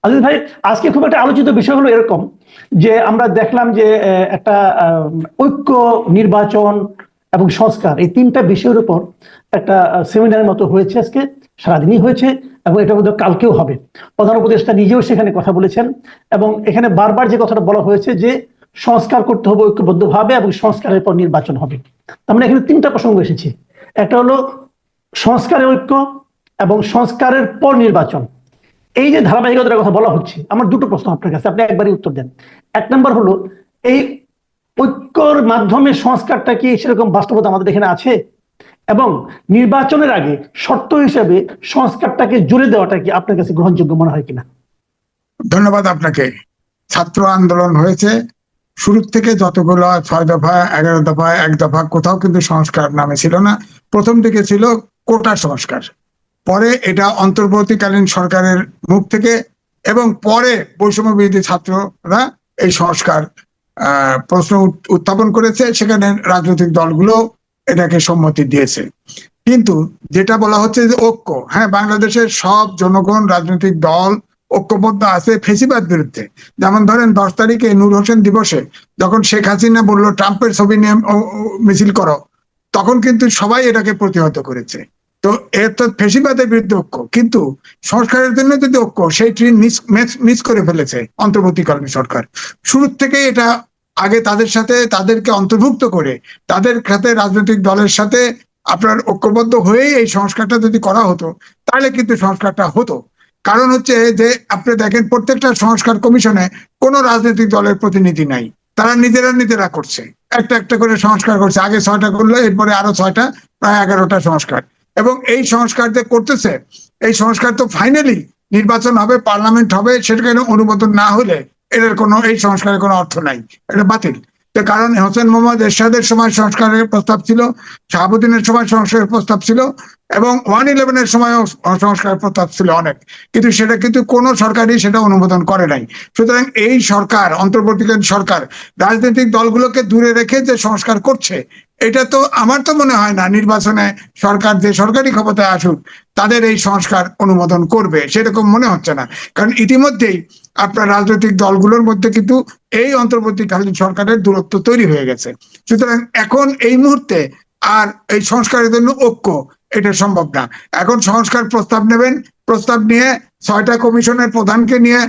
আজিজ ভাই, আজকে খুব একটা আলোচিত বিষয় হলো এরকম যে আমরা দেখলাম যে একটা ঐক্য, নির্বাচন এবং সংস্কার, এই তিনটা বিষয়ের উপর একটা সেমিনারের মতো হয়েছে আজকে, সারাদিনই হয়েছে এবং এটা বোধহয় কালকেও হবে। প্রধান উপদেষ্টা নিজেও সেখানে কথা বলেছেন এবং এখানে বারবার যে কথাটা বলা হয়েছে যে সংস্কার করতে হবে ঐক্যবদ্ধভাবে এবং সংস্কারের পর নির্বাচন হবে। তার মানে এখানে তিনটা প্রসঙ্গ এসেছে। একটা হলো সংস্কারের ঐক্য এবং সংস্কারের পর নির্বাচন। এই যে ধারাবাহিকতার কথা বলা হচ্ছে, আমার দুটো প্রশ্ন আপনার কাছে, আপনি একবারই উত্তর দেন। এক নম্বর হলো, এই ঐক্যর মাধ্যমে সংস্কারটা কি সেরকম বাস্তবতা আমাদের এখানে আছে? এবং নির্বাচনের আগে শর্ত হিসেবে সংস্কারটাকে জুড়ে দেওয়াটা কি আপনার কাছে গ্রহণযোগ্য মনে হয় কিনা? ধন্যবাদ আপনাকে। ছাত্র আন্দোলন হয়েছে শুরু থেকে, যতগুলো 6 দফা, 11 দফা, 1 দফা, কোথাও কিন্তু সংস্কার নামে ছিল না। প্রথম দিকে ছিল কোটা সংস্কার, পরে এটা অন্তর্বর্তীকালীন সরকারের মুখ থেকে, এবং পরে বৈষম্য বিরোধী ছাত্ররা এই সংস্কার প্রশ্ন উত্থাপন করেছে, সেখানে রাজনৈতিক দলগুলো এটাকে সম্মতি দিয়েছে। কিন্তু যেটা বলা হচ্ছে যে ঐক্য, হ্যাঁ, বাংলাদেশের সব জনগণ, রাজনৈতিক দল ঐক্যবদ্ধ আছে ফেসিবাদ বিরুদ্ধে। যেমন ধরেন 10 তারিখে নূর হোসেন দিবসে যখন শেখ হাসিনা বলল ট্রাম্পের ছবি নিয়ে মিছিল করো, তখন কিন্তু সবাই এটাকে প্রতিহত করেছে। তো এর তো ফেসিবাদের বিরুদ্ধে ঐক্য, কিন্তু সংস্কারের জন্য যদি ঐক্য, সেই ট্রেন মিস করে ফেলেছে অন্তর্বর্তীকালীন সরকার। শুরুর থেকে এটা আগে তাদেরকে অন্তর্ভুক্ত করে তাদের সাথে, রাজনৈতিক দলের সাথে আপনার ঐক্যবদ্ধ হয়েই এই সংস্কারটা যদি করা হতো, তাহলে কিন্তু সংস্কারটা হতো। কারণ হচ্ছে যে আপনি দেখেন প্রত্যেকটা সংস্কার কমিশনে কোনো রাজনৈতিক দলের প্রতিনিধি নাই, তারা নিজেরা করছে, একটা একটা করে সংস্কার করছে। আগে 6টা করলো, এরপরে আরো 6টা, প্রায় 11টা সংস্কার। এবং এই সংস্কার যে করতেছে, এই সংস্কার তো ফাইনালি নির্বাচন হবে, পার্লামেন্ট হবে, সেটাকে অনুমোদন না হলে এটার কোনো, এই সংস্কারের কোনো অর্থ নাই, এটা বাতিল। কারণ হোসেন মোহাম্মদ এরশাদের সময় সংস্কারের প্রস্তাব ছিল, শাহাবুদ্দিনের সময় সংস্কারের প্রস্তাব ছিল, এবং 111-এর সময় সংস্কারের প্রস্তাব ছিল অনেক, কিন্তু সেটা কিন্তু কোনো সরকারই সেটা অনুমোদন করে নাই। সুতরাং এই সরকার, অন্তর্বর্তীকালীন সরকার, রাজনৈতিক দলগুলোকে দূরে রেখে যে সংস্কার করছে, এটা তো আমার তো মনে হয় না নির্বাচনে সরকার, যে সরকারি ক্ষমতায় আসুক, তাদের এই সংস্কার অনুমোদন করবে, সেরকম মনে হচ্ছে না। কারণ ইতিমধ্যেই আপনার রাজনৈতিক দলগুলোর মধ্যে কিন্তু এই অন্তর্বর্তীকালীন সরকারের দূরত্ব তৈরি হয়ে গেছে। সুতরাং এখন এই মুহূর্তে আর এই সংস্কারের জন্য ঐক্য, এটা সম্ভব না। এখন সংস্কার প্রস্তাব নেবেন, প্রস্তাব নিয়ে 6টা কমিশনের প্রধানকে নিয়ে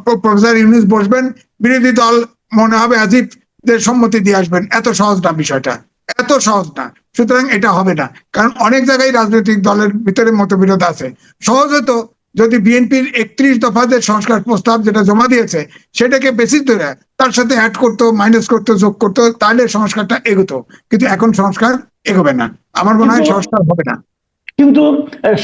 প্রফেসর ইউনূস বসবেন, বিরোধী দল মনে হবে আজিবদের সম্মতি দিয়ে আসবেন। এত সহজ না বিষয়টা, এত সহজ না। সুতরাং এটা হবে না, কারণ অনেক জায়গায় রাজনৈতিক দলের ভিতরে মতবিরোধ আছে। সহজ হতো যদি বিএনপির 31 দফাদের সংস্কার প্রস্তাব যেটা জমা দিয়েছে, সেটাকে বেসিস ধরে তার সাথে অ্যাড করতো, মাইনাস করতো, যোগ করতো, তাহলে সংস্কারটা এগোতো। কিন্তু এখন সংস্কার এগোবে না, আমার মনে হয় সংস্কার হবে না। কিন্তু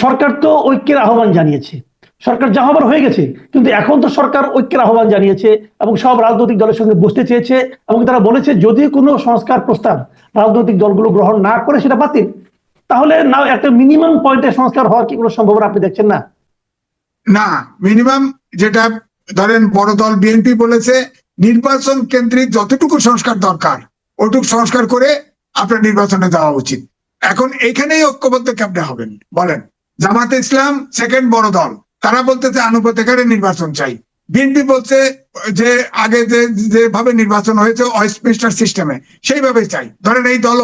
সরকার তো ঐক্যের আহ্বান জানিয়েছে, সরকার যা হবার হয়ে গেছে, কিন্তু এখন তো সরকার ঐক্যের আহ্বান জানিয়েছে এবং সব রাজনৈতিক দলের সঙ্গে বসতে চেয়েছে, এবং তারা বলেছে যদি কোনো সংস্কার প্রস্তাব রাজনৈতিক দলগুলো গ্রহণ না করে সেটা বাতিল। তাহলে না, একটা মিনিমাম পয়েন্টে সংস্কার হওয়ার কি কোনো সম্ভাবনা আপনি দেখছেন না? না, মিনিমাম যেটা ধরেন বড় দল বিএনপি বলেছে নির্বাচন কেন্দ্রিক যতটুকু সংস্কার দরকার ওটুকু সংস্কার করে আপনার নির্বাচনে যাওয়া উচিত। এখন এইখানেই ঐক্যবদ্ধ কেমনে হবেন বলেন? জামাতে ইসলাম সেকেন্ড বড় দল, তারা বলতেছে আনুপাতিক নির্বাচন চাই। বিএনপি বলছে যে আগে যেভাবে নির্বাচন হয়েছে ওয়েস্টমিনস্টার সিস্টেমে, সেইভাবেই চাই। ধরেন এই দল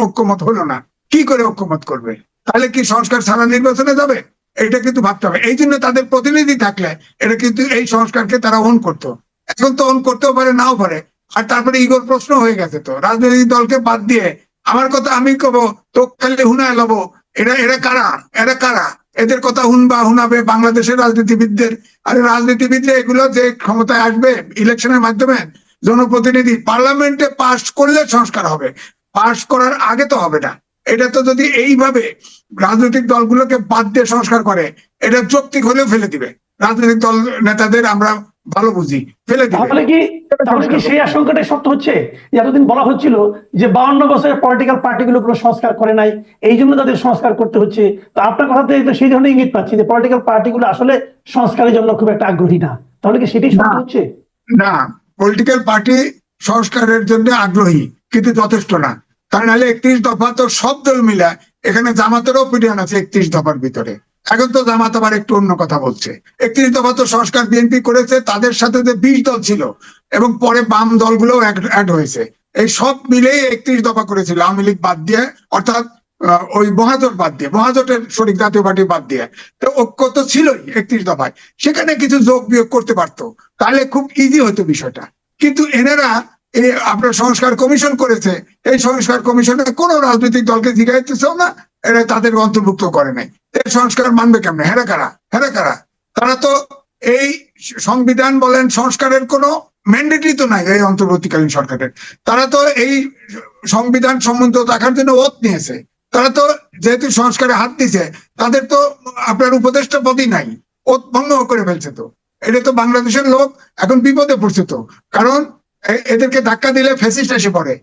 ঐক্যমত হলো না, কি করে ঐক্যমত করবে? তাহলে কি সংস্কার ছাড়া নির্বাচনে যাবে? এটা কিন্তু ভাবতে হবে। এই জন্য তাদের প্রতিনিধি থাকলে এটা কিন্তু এই সংস্কারকে তারা অন করতো। এখন তো অন করতেও পারে, নাও পারে। আর তারপরে ইগোর প্রশ্ন হয়ে গেছে, তো রাজনৈতিক দলকে বাদ দিয়ে আমার কথা আমি কব, তো খালি হুনায় লব। এরা কারা? এরা কারা? এদের কথা হুনাবে বাংলাদেশের রাজনীতিবিদদের। আর রাজনীতিবিদরা এগুলো যে ক্ষমতায় আসবে ইলেকশনের মাধ্যমে, জনপ্রতিনিধি পার্লামেন্টে পাস করলে সংস্কার হবে, পাস করার আগে তো হবে না। এটা তো যদি এইভাবে রাজনৈতিক দলগুলোকে বাদ দিয়ে সংস্কার করে, এটা যৌক্তিক হলেও ফেলে দিবে। রাজনৈতিক দল নেতাদের আমরা ভালো বুঝি, ফেলে দিবে। তাহলে কি সেই আশঙ্কাটাই সত্য হচ্ছে? এতদিন বলা হচ্ছিল যে 52 বছরের পলিটিক্যাল পার্টিগুলো কোনো সংস্কার করে নাই, এই জন্য তাদের সংস্কার করতে হচ্ছে। তো আপনার কথা থেকে সেই ধরনের ইঙ্গিত পাচ্ছি যে পলিটিক্যাল পার্টিগুলো আসলে সংস্কারের জন্য খুব একটা আগ্রহী না। তাহলে কি সেটাই সত্য হচ্ছে? না, পলিটিক্যাল পার্টি সংস্কারের জন্য আগ্রহী, কিন্তু যথেষ্ট না। কারণ নাহলে 31 দফা তো সব দল মিলা, এখানে জামাতেরও অপিনিয়ন আছে 31 দফার ভিতরে। এখন তো জামাত আবার একটু অন্য কথা বলছে। 31 দফা তো সংস্কার বিএনপি করেছে, তাদের সাথে যে 20 দল ছিল এবং পরে বাম দলগুলো অ্যাড হয়েছে, এই সব মিলেই 31 দফা করেছিল, আওয়ামী লীগ বাদ দিয়ে, অর্থাৎ ওই মহাজোট বাদ দিয়ে, মহাজোটের শরিক জাতীয় পার্টি বাদ দিয়ে। তো ঐক্য তো ছিলই 31 দফায়, সেখানে কিছু যোগ বিয়োগ করতে পারতো, তাহলে খুব ইজি হতো বিষয়টা। কিন্তু এনারা এই আপনার সংস্কার কমিশন করেছে, এই সংস্কার কমিশনে কোনো রাজনৈতিক দলকে জিজ্ঞাসা না, এরা তাদের অন্তর্ভুক্ত করে নাই। এই সংস্কার মানবে কেমনে? হেরা কারা? তারা তো এই সংবিধান বলেন সংস্কারের কোনো ম্যান্ডেটই তো নাই এই অন্তর্বর্তীকালীন সরকারের। তারা তো এই সংবিধান সম্বন্ধ রাখার জন্য ওত নিয়েছে। তারা তো যেহেতু সংস্কারে হাত দিছে, তাদের তো আপনার উপদেষ্টা পদই নাই, ওত ভঙ্গ করে ফেলছে। তো এটা তো বাংলাদেশের লোক এখন বিপদে পড়ছে। তো কারণ এদেরকে ধাক্কা দিলে ফ্যাসিস্ট এসে পড়ে,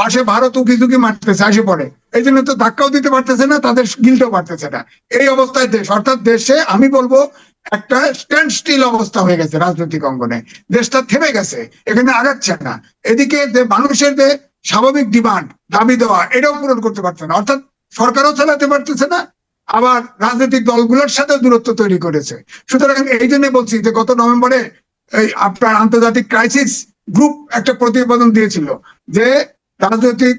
পাশে ভারত উকি ঝুঁকি মারতেছে, আসে পড়ে, এই জন্য তো ধাক্কাও দিতে পারতেছে না, তাদের গিলতেও পারতেছে না। এই অবস্থায় দেশ, অর্থাৎ দেশে আমি বলবো একটা স্ট্যান্ড স্টিল অবস্থা হয়ে গেছে রাজনৈতিক অঙ্গনে, দেশটা থেমে গেছে, এখানে আগাচ্ছে না। এদিকে মানুষের যে স্বাভাবিক ডিমান্ড, দাবি দেওয়া, এটাও পূরণ করতে পারছে না, অর্থাৎ সরকারও চালাতে পারতেছে না, আবার রাজনৈতিক দলগুলোর সাথে দূরত্ব তৈরি করেছে। সুতরাং এই জন্য বলছি যে গত নভেম্বরে এই আপনার আন্তর্জাতিক ক্রাইসিস গ্রুপ একটা প্রতিবেদন দিয়েছিল যে রাজনৈতিক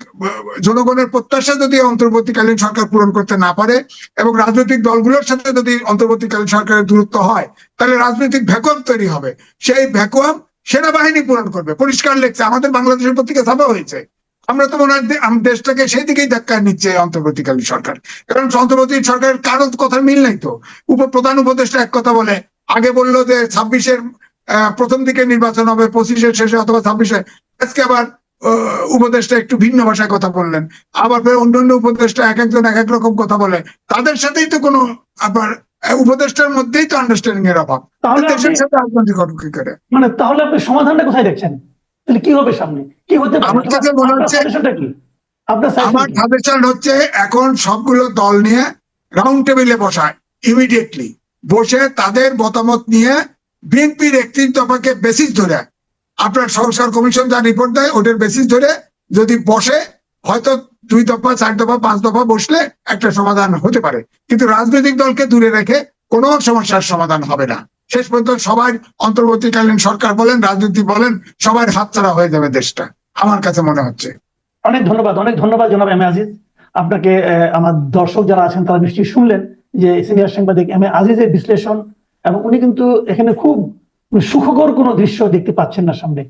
জনগণের প্রত্যাশা যদি অন্তর্বর্তীকালীন সরকার পূরণ করতে না পারে এবং রাজনৈতিক দলগুলোর সাথে যদি অন্তর্বর্তীকালীন সরকারের দূরত্ব হয়, তাহলে রাজনৈতিক ভ্যাকুয়াম তৈরি হবে। সেই ভ্যাকুয়াম সেনাবাহিনী পূরণ করবে। পরিষ্কার লেখছে, আমাদের বাংলাদেশের পত্রিকা ছাপা হয়েছে। আমরা তো মনে হয় দেশটাকে সেই দিকেই ধাক্কা নিচ্ছে অন্তর্বর্তীকালীন সরকার, কারণ অন্তর্বর্তী সরকারের কারো কথার মিল নাই। তো প্রধান উপদেষ্টা এক কথা বলে, আগে বললো যে 26-এর প্রথম দিকে নির্বাচন হবে, 25-এর শেষে অথবা 26-এ, আজকে আবার উপদেষ্টা একটু ভিন্ন ভাষায় কথা বললেন, আবার অন্যান্য উপদেষ্টা এক একজন এক এক রকম কথা বলে। তাদের সাথেই তো কোনো আবার উপদেষ্টার মধ্যেই তো আন্ডারস্ট্যান্ডিং এর অভাব। দেশের সাথে রাজনৈতিক কি করে, মানে তাহলে আপনি সমাধানটা কোথায় দেখছেন? তাহলে কি হবে সামনে, কি হতে পারে? আমার কাছে মনে হচ্ছে, আমার সাজেশন হচ্ছে এখন সবগুলো দল নিয়ে রাউন্ড টেবিলে বসায়, ইমিডিয়েটলি বসে তাদের মতামত নিয়ে বিএনপির 31 দফাকে বেসিস ধরে, আপনার সংস্কার কমিশন যা রিপোর্ট দেয় ওটার বেসিস ধরে যদি বসে, হয়তো 2 দফা 4 দফা 5 দফা বসলে একটা সমাধান হতে পারে। কিন্তু রাজনৈতিক দলকে দূরে রেখে কোনো সমস্যার সমাধান হবে না। শেষ পর্যন্ত সবাই অন্তর্বর্তীকালীন সরকার বলেন, রাজনীতি বলেন, সবার হাতছাড়া হয়ে যাবে দেশটা, আমার কাছে মনে হচ্ছে। অনেক ধন্যবাদ জনাব এম এ আজিজ আপনাকে। আমার দর্শক যারা আছেন তারা নিশ্চয়ই শুনলেন যে সিনিয়র সাংবাদিক এম এ আজিজের বিশ্লেষণ, এবং উনি কিন্তু এখানে খুব সুখকর কোনো দৃশ্য দেখতে পাচ্ছেন না সামনে।